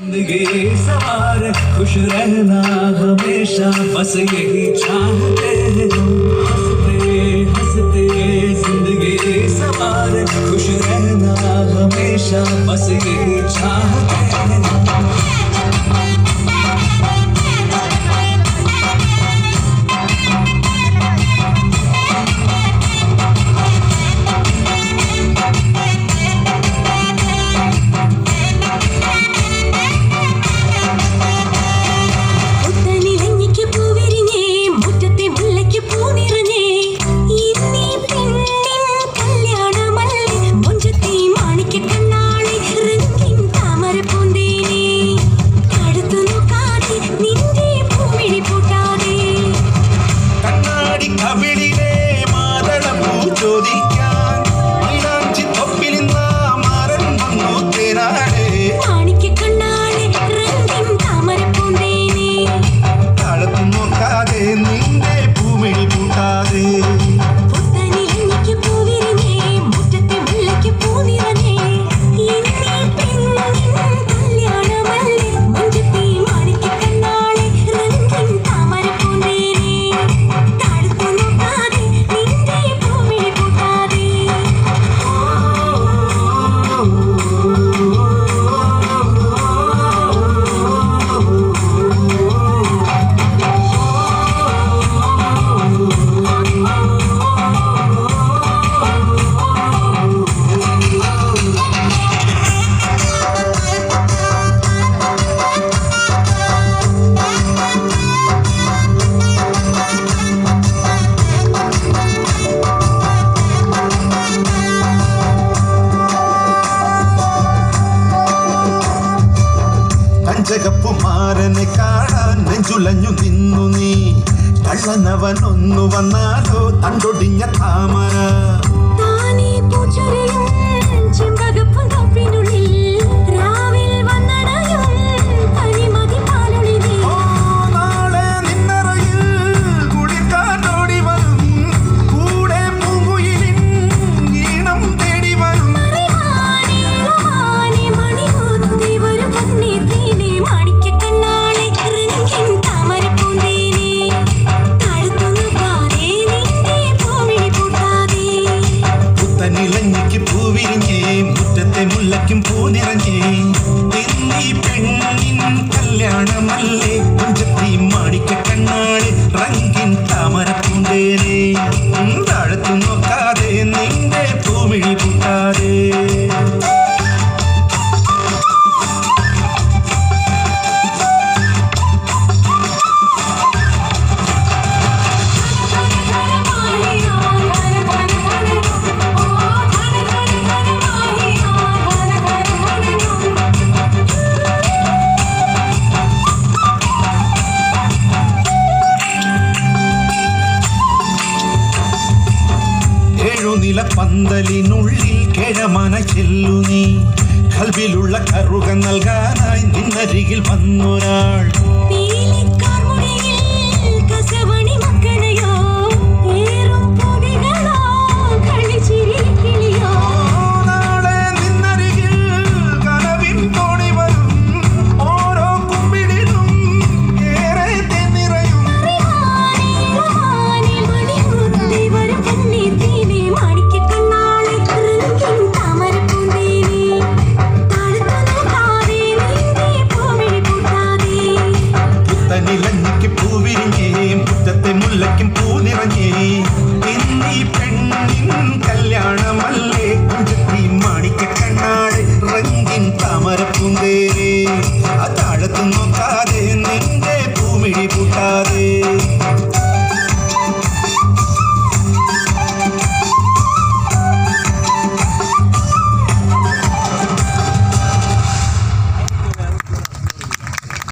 जिंदगी सवार खुश रहना हमेशा बस यही चाहते हैं हंसते हंसते जिंदगी सवार खुश रहना हमेशा बस यही चाहते हैं ജഗപ്പുമാരനെ കാണാൻ നെഞ്ചുലഞ്ഞു നിന്നു നീ കള്ളനവനൊന്നു വന്നാലോ തണ്ടൊടിഞ്ഞ താമര മുല്ലയ്ക്കും പൂനിറഞ്ഞേ എന്നീ പെണ്ണിൻ കല്യാണമല്ലേ കുഞ്ചത്തി മാണിക്ക കണ്ണാളെ റംഗിൻ താമരപ്പൂന്തേനെ താഴത്തു നോക്കാതെ നിന്റെ പൂമിഴി പൂട്ടാതെ നിലപ്പന്തലിനുള്ളിൽ കിഴമന ചെല്ലു നീ കൽവിലുള്ള കറുക നൽകാനായി നിന്നരികിൽ വന്നൊരാൾ